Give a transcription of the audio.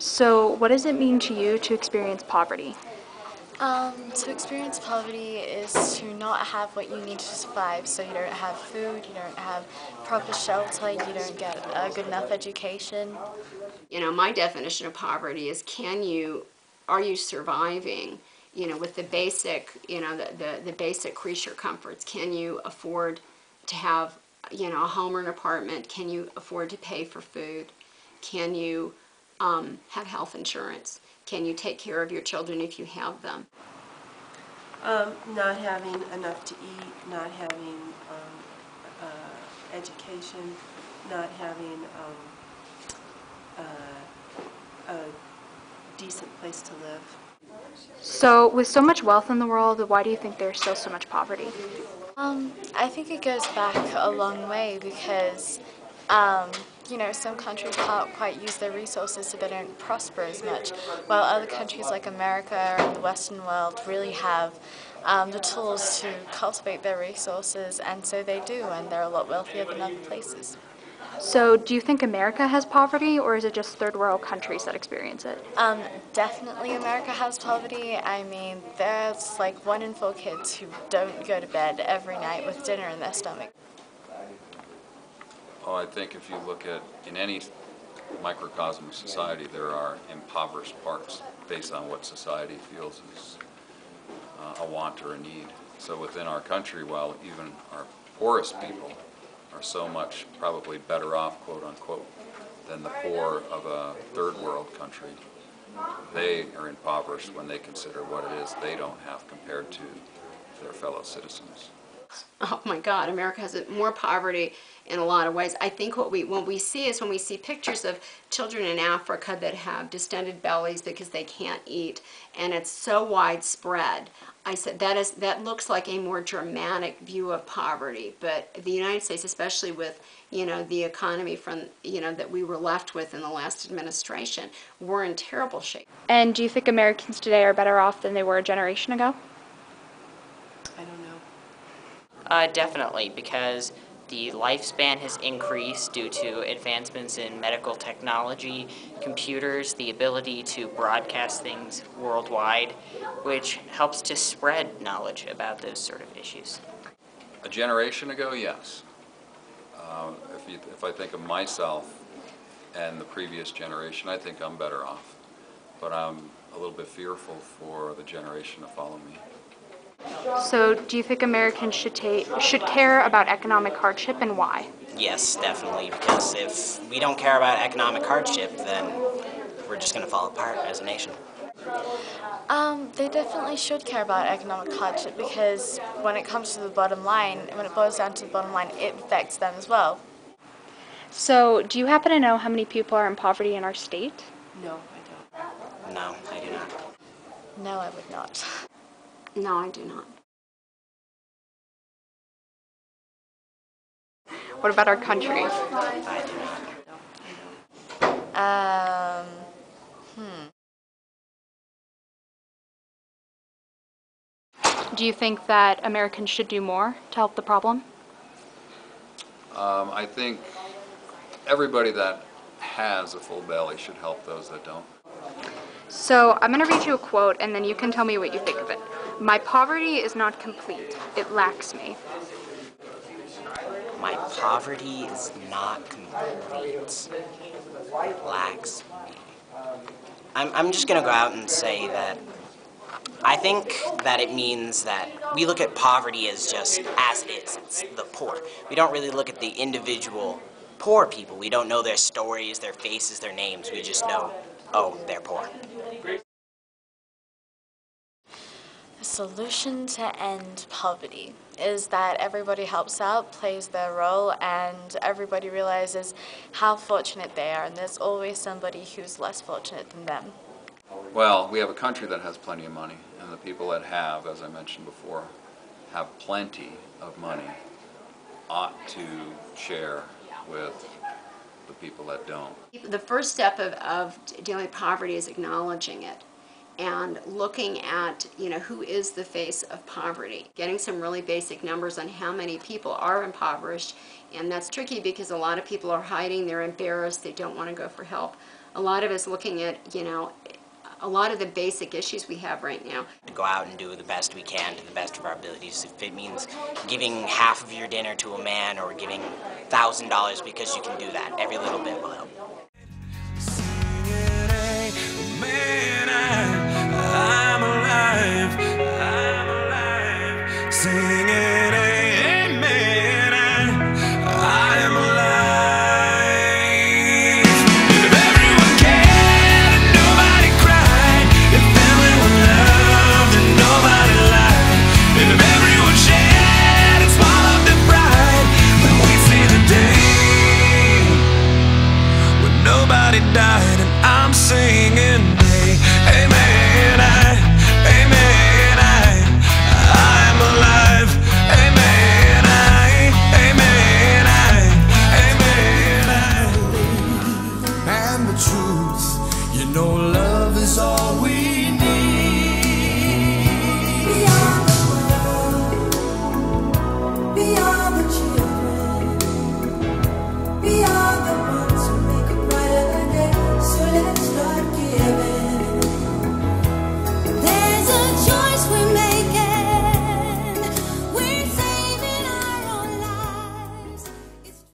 So, what does it mean to you to experience poverty? To experience poverty is to not have what you need to survive. So you don't have food, you don't have proper shelter, you don't get a good enough education. My definition of poverty is are you surviving, with the basic, the basic creature comforts? Can you afford to have, a home or an apartment? Can you afford to pay for food? Can you have health insurance? Can you take care of your children if you have them? Not having enough to eat, not having education, not having a decent place to live. So, with so much wealth in the world, why do you think there's still so much poverty? I think it goes back a long way because, some countries can't quite use their resources, so they don't prosper as much, while other countries like America and the Western world really have the tools to cultivate their resources, and so they do, and they're a lot wealthier than other places. So, do you think America has poverty, or is it just third world countries that experience it? Definitely America has poverty. I mean, there's like 1 in 4 kids who don't go to bed every night with dinner in their stomach. Oh, I think if you look at, in any microcosm of society, there are impoverished parts based on what society feels is a want or a need. So within our country, while even our poorest people are so much probably better off, quote unquote, than the poor of a third world country, they are impoverished when they consider what it is they don't have compared to their fellow citizens. Oh my God, America has more poverty in a lot of ways. I think what we see is when we see pictures of children in Africa that have distended bellies because they can't eat, and it's so widespread. I said that looks like a more dramatic view of poverty. But the United States, especially with the economy from that we were left with in the last administration, we're in terrible shape. And do you think Americans today are better off than they were a generation ago? I don't know. Definitely, because the lifespan has increased due to advancements in medical technology, computers, the ability to broadcast things worldwide, which helps to spread knowledge about those sort of issues. A generation ago, yes. If I think of myself and the previous generation, I think I'm better off. But I'm a little bit fearful for the generation to follow me. So, do you think Americans should care about economic hardship, and why? Yes, definitely, because if we don't care about economic hardship, then we're just going to fall apart as a nation. They definitely should care about economic hardship because when it comes to the bottom line, when it boils down to the bottom line, it affects them as well. So, do you happen to know how many people are in poverty in our state? No, I don't. No, I do not. No, I would not. No, I do not. What about our country? I do not. Um, Do you think that Americans should do more to help the problem? I think everybody that has a full belly should help those that don't. So, I'm going to read you a quote, and then you can tell me what you think of it. My poverty is not complete. It lacks me. My poverty is not complete. Lacks me. I'm just going to go out and say that I think that it means that we look at poverty as just as it is. It's the poor. We don't really look at the individual poor people. We don't know their stories, their faces, their names. We just know, oh, they're poor. the solution to end poverty is that everybody helps out, plays their role, and everybody realizes how fortunate they are, and there's always somebody who's less fortunate than them. Well, we have a country that has plenty of money, and the people that have, as I mentioned before, have plenty of money, ought to share with the people that don't. The first step of dealing with poverty is acknowledging it. and looking at, who is the face of poverty, getting some really basic numbers on how many people are impoverished. And that's tricky because a lot of people are hiding, they're embarrassed, they don't want to go for help. A lot of us looking at, a lot of the basic issues we have right now. To go out and do the best we can to the best of our abilities. If it means giving half of your dinner to a man or giving $1,000 because you can do that, every little bit will help.